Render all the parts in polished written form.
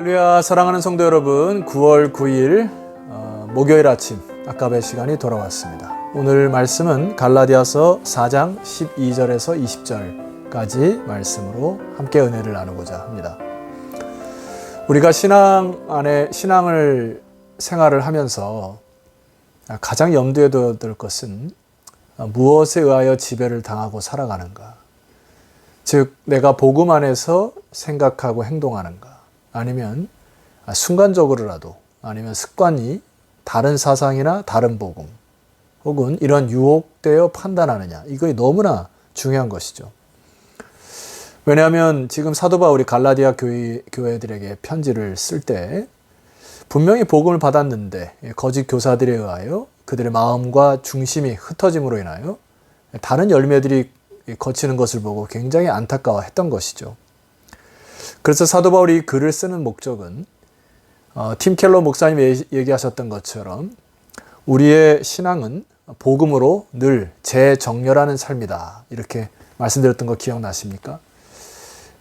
할렐루야. 사랑하는 성도 여러분, 9월 9일 목요일 아침 아까의 시간이 돌아왔습니다. 오늘 말씀은 갈라디아서 4장 12절에서 20절까지 말씀으로 함께 은혜를 나누고자 합니다. 우리가 신앙을 생활을 하면서 가장 염두에 둬야 될 것은 무엇에 의하여 지배를 당하고 살아가는가, 즉 내가 복음 안에서 생각하고 행동하는가, 아니면 순간적으로라도, 아니면 습관이 다른 사상이나 다른 복음 혹은 이런 유혹되어 판단하느냐, 이거 너무나 중요한 것이죠. 왜냐하면 지금 사도 바울이 갈라디아 교회들에게 편지를 쓸 때 분명히 복음을 받았는데 거짓 교사들에 의하여 그들의 마음과 중심이 흩어짐으로 인하여 다른 열매들이 거치는 것을 보고 굉장히 안타까워했던 것이죠. 그래서 사도 바울이 글을 쓰는 목적은 팀 켈러 목사님이 얘기하셨던 것처럼 우리의 신앙은 복음으로 늘 재정렬하는 삶이다, 이렇게 말씀드렸던 거 기억나십니까?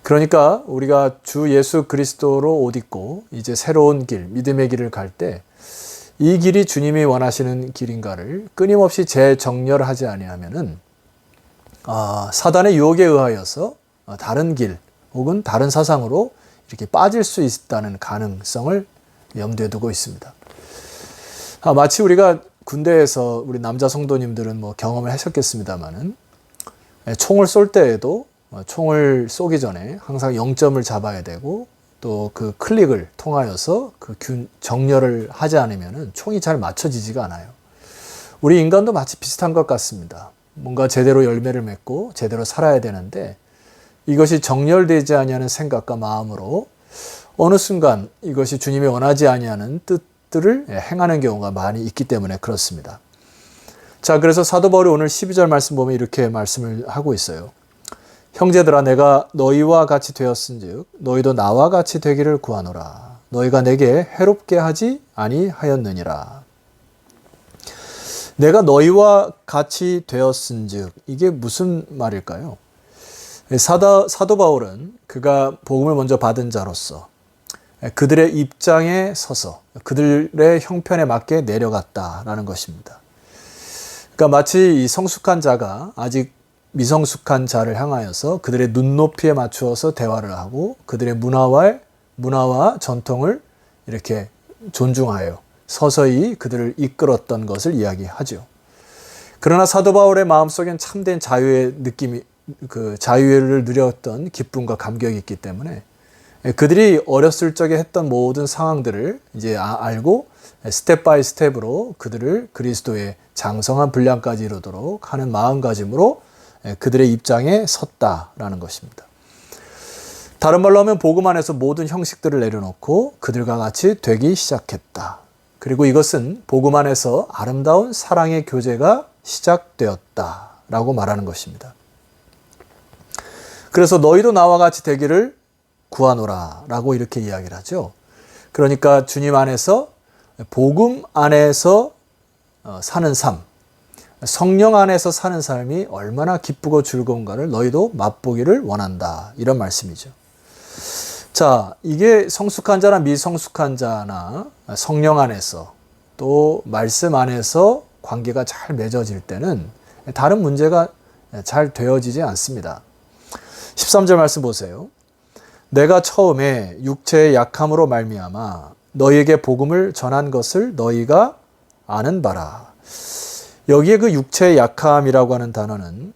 그러니까 우리가 주 예수 그리스도로 옷 입고 이제 새로운 길, 믿음의 길을 갈 때 이 길이 주님이 원하시는 길인가를 끊임없이 재정렬하지 아니하면은 사단의 유혹에 의하여서 다른 길 혹은 다른 사상으로 이렇게 빠질 수 있다는 가능성을 염두에 두고 있습니다. 마치 우리가 군대에서 우리 남자 성도님들은 경험을 하셨겠습니다만은 총을 쏠 때에도 총을 쏘기 전에 항상 0점을 잡아야 되고, 또 그 클릭을 통하여서 그 정렬을 하지 않으면 총이 잘 맞춰지지가 않아요. 우리 인간도 마치 비슷한 것 같습니다. 뭔가 제대로 열매를 맺고 제대로 살아야 되는데 이것이 정렬되지 아니하는 생각과 마음으로 어느 순간 이것이 주님이 원하지 아니하는 뜻들을 행하는 경우가 많이 있기 때문에 그렇습니다. 자, 그래서 사도 바울이 오늘 12절 말씀 보면 이렇게 말씀을 하고 있어요. 형제들아, 내가 너희와 같이 되었은즉 너희도 나와 같이 되기를 구하노라. 너희가 내게 해롭게 하지 아니하였느니라. 내가 너희와 같이 되었은즉, 이게 무슨 말일까요? 사도 바울은 그가 복음을 먼저 받은 자로서 그들의 입장에 서서 그들의 형편에 맞게 내려갔다라는 것입니다. 그러니까 마치 이 성숙한 자가 아직 미성숙한 자를 향하여서 그들의 눈높이에 맞추어서 대화를 하고 그들의 문화와 전통을 이렇게 존중하여 서서히 그들을 이끌었던 것을 이야기하죠. 그러나 사도 바울의 마음속엔 참된 자유의 느낌이, 그 자유를 누렸던 기쁨과 감격이 있기 때문에 그들이 어렸을 적에 했던 모든 상황들을 이제 알고 스텝 바이 스텝으로 그들을 그리스도의 장성한 분량까지 이루도록 하는 마음가짐으로 그들의 입장에 섰다라는 것입니다. 다른 말로 하면 복음 안에서 모든 형식들을 내려놓고 그들과 같이 되기 시작했다. 그리고 이것은 복음 안에서 아름다운 사랑의 교제가 시작되었다라고 말하는 것입니다. 그래서 너희도 나와 같이 되기를 구하노라 라고 이렇게 이야기를 하죠. 그러니까 주님 안에서, 복음 안에서 사는 삶, 성령 안에서 사는 삶이 얼마나 기쁘고 즐거운가를 너희도 맛보기를 원한다, 이런 말씀이죠. 자, 이게 성숙한 자나 미성숙한 자나 성령 안에서 또 말씀 안에서 관계가 잘 맺어질 때는 다른 문제가 잘 되어지지 않습니다. 13절 말씀 보세요. 내가 처음에 육체의 약함으로 말미암아 너희에게 복음을 전한 것을 너희가 아는 바라. 여기에 그 육체의 약함이라고 하는 단어는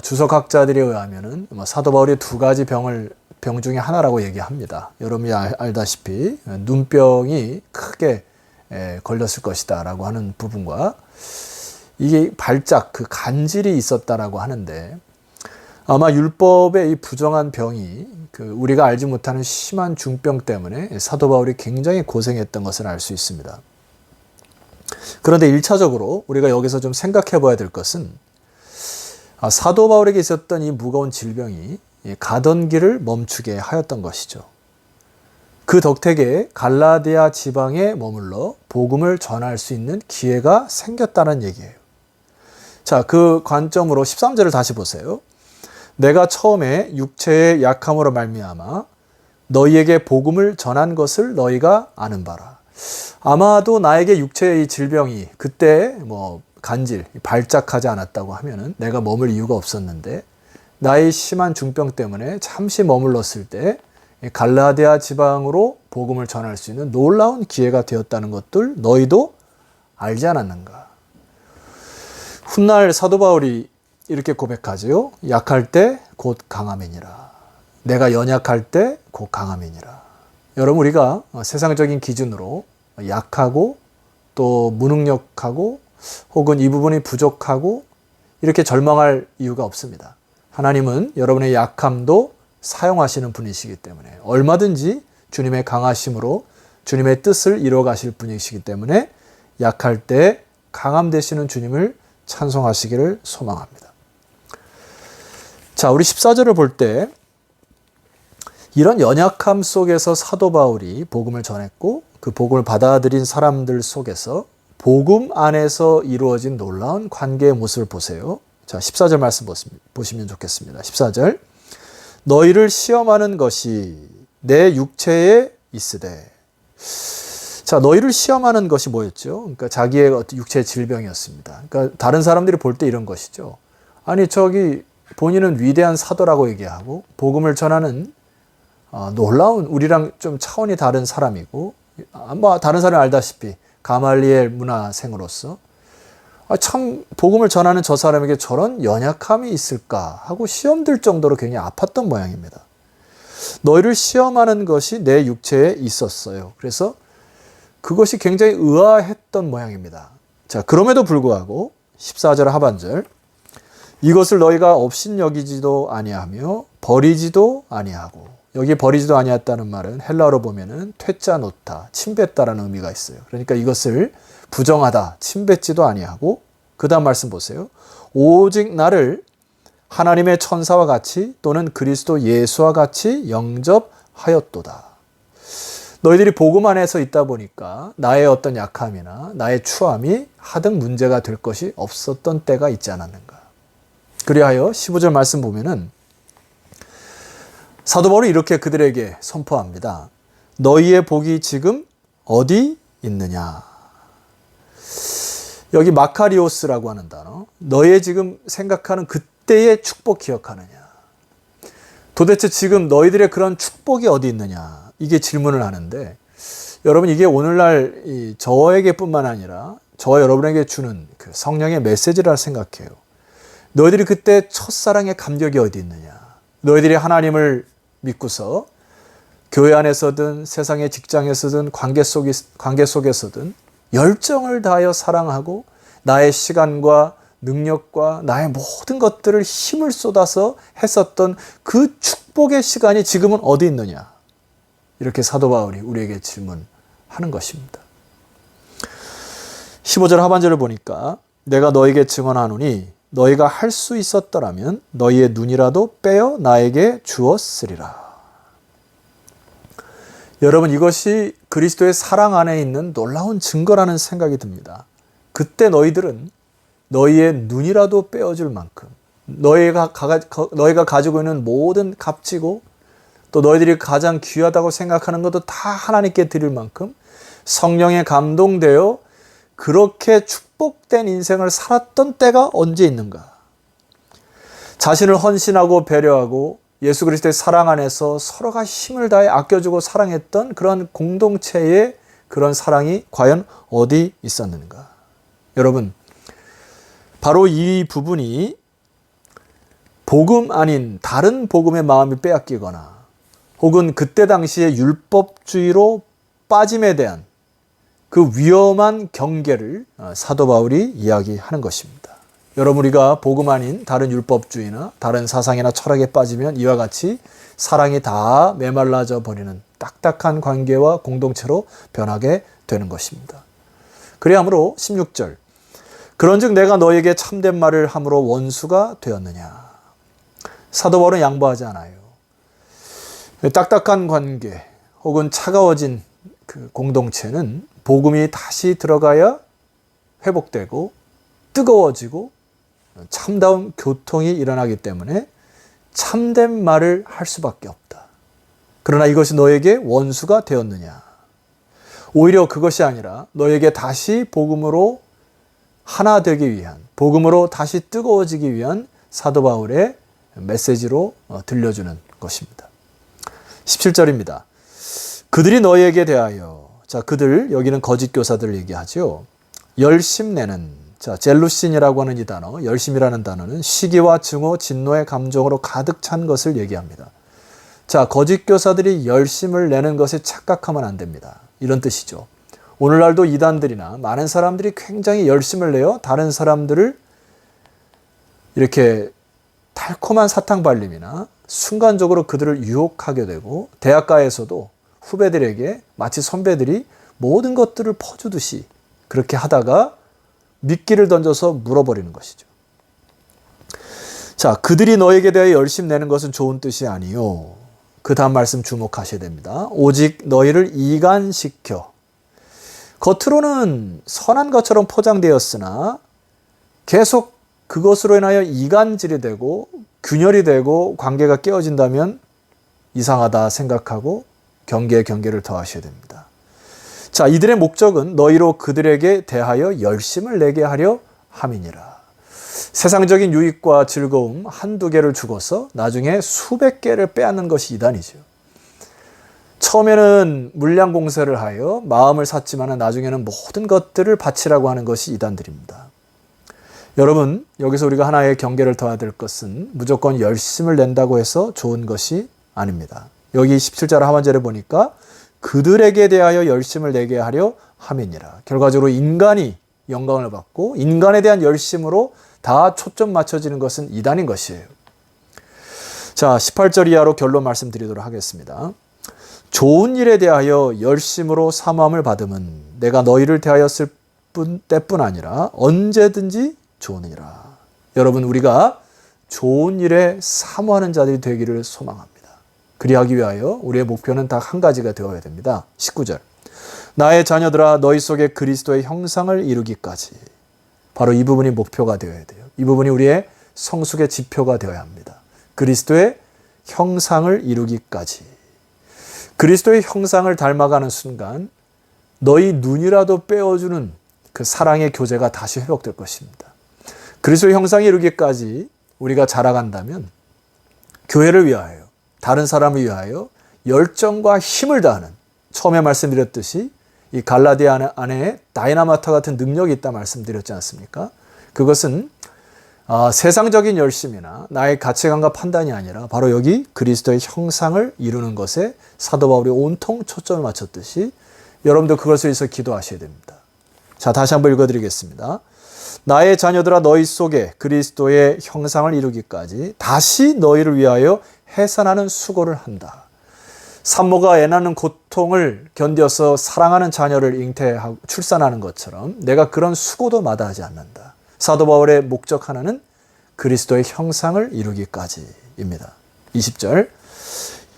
주석학자들에 의하면은 사도 바울이 두 가지 병 중에 하나라고 얘기합니다. 여러분이 알다시피 눈병이 크게 걸렸을 것이다 라고 하는 부분과 이게 발작, 그 간질이 있었다라고 하는데, 아마 율법의 이 부정한 병이 우리가 알지 못하는 심한 중병 때문에 사도 바울이 굉장히 고생했던 것을 알 수 있습니다. 그런데 1차적으로 우리가 여기서 좀 생각해 봐야 될 것은 사도 바울에게 있었던 이 무거운 질병이 가던 길을 멈추게 하였던 것이죠. 그 덕택에 갈라디아 지방에 머물러 복음을 전할 수 있는 기회가 생겼다는 얘기예요. 자, 그 관점으로 13절을 다시 보세요. 내가 처음에 육체의 약함으로 말미암아 너희에게 복음을 전한 것을 너희가 아는 바라. 아마도 나에게 육체의 질병이 그때 간질, 발작하지 않았다고 하면은 내가 머물 이유가 없었는데, 나의 심한 중병 때문에 잠시 머물렀을 때 갈라디아 지방으로 복음을 전할 수 있는 놀라운 기회가 되었다는 것들 너희도 알지 않았는가? 훗날 사도 바울이 이렇게 고백하지요. 약할 때 곧 강함이니라. 내가 연약할 때 곧 강함이니라. 여러분, 우리가 세상적인 기준으로 약하고 또 무능력하고 혹은 이 부분이 부족하고 이렇게 절망할 이유가 없습니다. 하나님은 여러분의 약함도 사용하시는 분이시기 때문에 얼마든지 주님의 강하심으로 주님의 뜻을 이루어 가실 분이시기 때문에 약할 때 강함 되시는 주님을 찬송하시기를 소망합니다. 자, 우리 14절을 볼 때 이런 연약함 속에서 사도 바울이 복음을 전했고 그 복음을 받아들인 사람들 속에서 복음 안에서 이루어진 놀라운 관계의 모습을 보세요. 자, 14절 말씀 보시면 좋겠습니다. 14절. 너희를 시험하는 것이 내 육체에 있으되. 자, 너희를 시험하는 것이 뭐였죠? 그러니까 자기의 어떤 육체의 질병이었습니다. 그러니까 다른 사람들이 볼 때 이런 것이죠. 아니, 본인은 위대한 사도라고 얘기하고 복음을 전하는 놀라운, 우리랑 좀 차원이 다른 사람이고, 다른 사람이 알다시피 가말리엘 문화생으로서 참 복음을 전하는 저 사람에게 저런 연약함이 있을까 하고 시험 들 정도로 굉장히 아팠던 모양입니다. 너희를 시험하는 것이 내 육체에 있었어요. 그래서 그것이 굉장히 의아했던 모양입니다. 자, 그럼에도 불구하고 14절 하반절. 이것을 너희가 업신여기지도 아니하며 버리지도 아니하고. 여기 버리지도 아니했다는 말은 헬라어로 보면은 퇴짜 놓다, 침뱉다라는 의미가 있어요. 그러니까 이것을 부정하다, 침뱉지도 아니하고, 그 다음 말씀 보세요. 오직 나를 하나님의 천사와 같이 또는 그리스도 예수와 같이 영접하였도다. 너희들이 복음 안에서 있다 보니까 나의 어떤 약함이나 나의 추함이 하등 문제가 될 것이 없었던 때가 있지 않았는가. 그리하여 15절 말씀 보면은 사도 바울이 이렇게 그들에게 선포합니다. 너희의 복이 지금 어디 있느냐. 여기 마카리오스라고 하는 단어. 너희의 지금 생각하는 그때의 축복 기억하느냐. 도대체 지금 너희들의 그런 축복이 어디 있느냐. 이게 질문을 하는데, 여러분, 이게 오늘날 저에게뿐만 아니라 저와 여러분에게 주는 그 성령의 메시지라 생각해요. 너희들이 그때 첫사랑의 감격이 어디 있느냐. 너희들이 하나님을 믿고서 교회 안에서든 세상의 직장에서든 관계 속에서든 열정을 다하여 사랑하고 나의 시간과 능력과 나의 모든 것들을 힘을 쏟아서 했었던 그 축복의 시간이 지금은 어디 있느냐. 이렇게 사도 바울이 우리에게 질문하는 것입니다. 15절 하반절을 보니까 내가 너에게 증언하노니 너희가 할 수 있었더라면 너희의 눈이라도 빼어 나에게 주었으리라. 여러분, 이것이 그리스도의 사랑 안에 있는 놀라운 증거라는 생각이 듭니다. 그때 너희들은 너희의 눈이라도 빼어줄 만큼 너희가 가지고 있는 모든 값지고 또 너희들이 가장 귀하다고 생각하는 것도 다 하나님께 드릴 만큼 성령에 감동되어 그렇게 축복된 인생을 살았던 때가 언제 있는가? 자신을 헌신하고 배려하고 예수 그리스도의 사랑 안에서 서로가 힘을 다해 아껴주고 사랑했던 그런 공동체의 그런 사랑이 과연 어디 있었는가? 여러분, 바로 이 부분이 복음 아닌 다른 복음의 마음이 빼앗기거나 혹은 그때 당시의 율법주의로 빠짐에 대한 그 위험한 경계를 사도 바울이 이야기하는 것입니다. 여러분, 우리가 복음 아닌 다른 율법주의나 다른 사상이나 철학에 빠지면 이와 같이 사랑이 다 메말라져 버리는 딱딱한 관계와 공동체로 변하게 되는 것입니다. 그리하므로 16절. 그런즉 내가 너에게 참된 말을 함으로 원수가 되었느냐. 사도 바울은 양보하지 않아요. 딱딱한 관계 혹은 차가워진 그 공동체는 복음이 다시 들어가야 회복되고 뜨거워지고 참다운 교통이 일어나기 때문에 참된 말을 할 수밖에 없다. 그러나 이것이 너에게 원수가 되었느냐? 오히려 그것이 아니라 너에게 다시 복음으로 하나 되기 위한, 복음으로 다시 뜨거워지기 위한 사도 바울의 메시지로 들려주는 것입니다. 17절입니다. 그들이 너희에게 대하여, 자, 그들, 여기는 거짓 교사들을 얘기하죠. 열심내는, 자, 젤루신이라고 하는 이 단어, 열심이라는 단어는 시기와 증오, 진노의 감정으로 가득 찬 것을 얘기합니다. 자, 거짓 교사들이 열심을 내는 것에 착각하면 안 됩니다. 이런 뜻이죠. 오늘날도 이단들이나 많은 사람들이 굉장히 열심을 내어 다른 사람들을 이렇게 달콤한 사탕 발림이나 순간적으로 그들을 유혹하게 되고, 대학가에서도 후배들에게 마치 선배들이 모든 것들을 퍼주듯이 그렇게 하다가 미끼를 던져서 물어버리는 것이죠. 자, 그들이 너에게 대하여 열심 내는 것은 좋은 뜻이 아니요. 그 다음 말씀 주목하셔야 됩니다. 오직 너희를 이간시켜. 겉으로는 선한 것처럼 포장되었으나 계속 그것으로 인하여 이간질이 되고 균열이 되고 관계가 깨어진다면 이상하다 생각하고 경계에 경계를 더하셔야 됩니다. 자, 이들의 목적은 너희로 그들에게 대하여 열심을 내게 하려 함이니라. 세상적인 유익과 즐거움 한두 개를 주고서 나중에 수백 개를 빼앗는 것이 이단이죠. 처음에는 물량 공세를 하여 마음을 샀지만 나중에는 모든 것들을 바치라고 하는 것이 이단들입니다. 여러분, 여기서 우리가 하나의 경계를 둬야 될 것은 무조건 열심을 낸다고 해서 좋은 것이 아닙니다. 여기 17절 하반절에 보니까 그들에게 대하여 열심을 내게 하려 함이니라. 결과적으로 인간이 영광을 받고 인간에 대한 열심으로 다 초점 맞춰지는 것은 이단인 것이에요. 자, 18절 이하로 결론 말씀드리도록 하겠습니다. 좋은 일에 대하여 열심으로 사모함을 받음은 내가 너희를 대하였을 때뿐 아니라 언제든지 좋으니라. 여러분, 우리가 좋은 일에 사모하는 자들이 되기를 소망합니다. 그리하기 위하여 우리의 목표는 딱 한 가지가 되어야 됩니다. 19절. 나의 자녀들아 너희 속에 그리스도의 형상을 이루기까지. 바로 이 부분이 목표가 되어야 돼요. 이 부분이 우리의 성숙의 지표가 되어야 합니다. 그리스도의 형상을 이루기까지. 그리스도의 형상을 닮아가는 순간 너희 눈이라도 빼어주는 그 사랑의 교제가 다시 회복될 것입니다. 그리스도의 형상을 이루기까지 우리가 자라간다면 교회를 위하여, 다른 사람을 위하여 열정과 힘을 다하는, 처음에 말씀드렸듯이 이 갈라디아 안에 다이나마타 같은 능력이 있다 말씀드렸지 않습니까? 그것은 세상적인 열심이나 나의 가치관과 판단이 아니라 바로 여기 그리스도의 형상을 이루는 것에 사도 바울이 온통 초점을 맞췄듯이 여러분도 그것을 위해서 기도하셔야 됩니다. 자, 다시 한번 읽어드리겠습니다. 나의 자녀들아 너희 속에 그리스도의 형상을 이루기까지 다시 너희를 위하여 해산하는 수고를 한다. 산모가 애 낳는 고통을 견뎌서 사랑하는 자녀를 잉태하고 출산하는 것처럼 내가 그런 수고도 마다하지 않는다. 사도 바울의 목적 하나는 그리스도의 형상을 이루기까지입니다. 20절.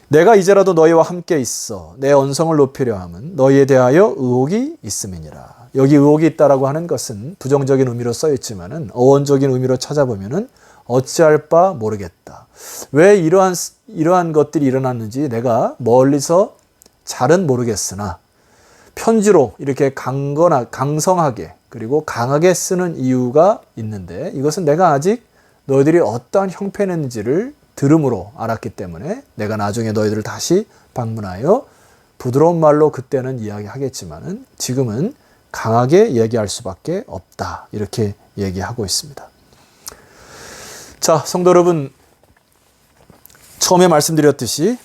내가 이제라도 너희와 함께 있어 내 언성을 높이려 함은 너희에 대하여 의혹이 있음이니라. 여기 의혹이 있다라고 하는 것은 부정적인 의미로 써 있지만은 어원적인 의미로 찾아보면은 어찌할 바 모르겠다. 왜 이러한 것들이 일어났는지 내가 멀리서 잘은 모르겠으나 편지로 이렇게 강성하게 그리고 강하게 쓰는 이유가 있는데 이것은 내가 아직 너희들이 어떠한 형편인지를 들음으로 알았기 때문에 내가 나중에 너희들을 다시 방문하여 부드러운 말로 그때는 이야기하겠지만은 지금은 강하게 얘기할 수밖에 없다. 이렇게 얘기하고 있습니다. 자, 성도 여러분, 처음에 말씀드렸듯이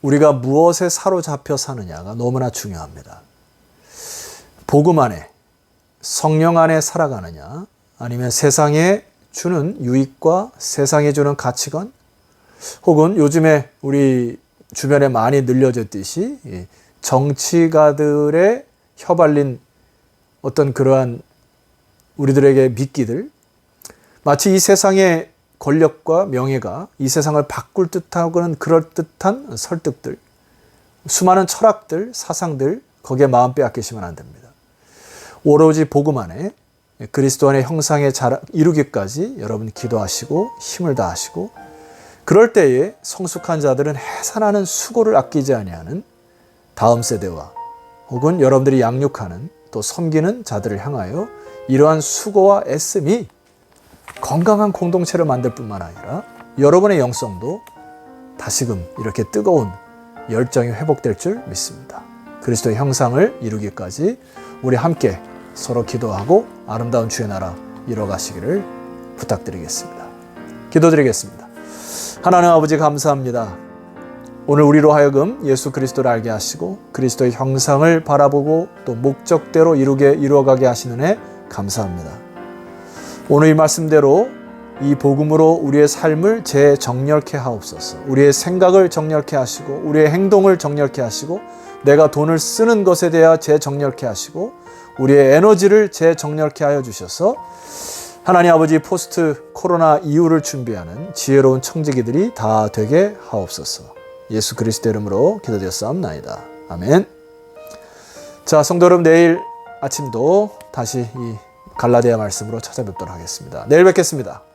우리가 무엇에 사로잡혀 사느냐가 너무나 중요합니다. 복음 안에, 성령 안에 살아가느냐, 아니면 세상에 주는 유익과 세상에 주는 가치관, 혹은 요즘에 우리 주변에 많이 늘려졌듯이 정치가들의 휘발린 어떤 그러한 우리들에게 미끼들, 마치 이 세상의 권력과 명예가 이 세상을 바꿀 듯하고는 그럴듯한 설득들, 수많은 철학들, 사상들, 거기에 마음 빼앗기시면 안 됩니다. 오로지 복음 안에 그리스도 안의 형상에 이루기까지 여러분 기도하시고 힘을 다하시고 그럴 때에 성숙한 자들은 해산하는 수고를 아끼지 아니하는 다음 세대와 혹은 여러분들이 양육하는 또 섬기는 자들을 향하여 이러한 수고와 애씀이 건강한 공동체를 만들 뿐만 아니라 여러분의 영성도 다시금 이렇게 뜨거운 열정이 회복될 줄 믿습니다. 그리스도의 형상을 이루기까지 우리 함께 서로 기도하고 아름다운 주의 나라 이뤄가시기를 부탁드리겠습니다. 기도드리겠습니다. 하나님 아버지 감사합니다. 오늘 우리로 하여금 예수 그리스도를 알게 하시고 그리스도의 형상을 바라보고 또 목적대로 이루어가게 하시는 애 감사합니다. 오늘 이 말씀대로 이 복음으로 우리의 삶을 재정렬케 하옵소서. 우리의 생각을 정렬케 하시고 우리의 행동을 정렬케 하시고 내가 돈을 쓰는 것에 대하여 재정렬케 하시고 우리의 에너지를 재정렬케 하여 주셔서 하나님 아버지 포스트 코로나 이후를 준비하는 지혜로운 청지기들이 다 되게 하옵소서. 예수 그리스도 이름으로 기도드렸사옵나이다. 아멘. 자, 성도 여러분, 내일 아침도 다시 이 갈라디아 말씀으로 찾아뵙도록 하겠습니다. 내일 뵙겠습니다.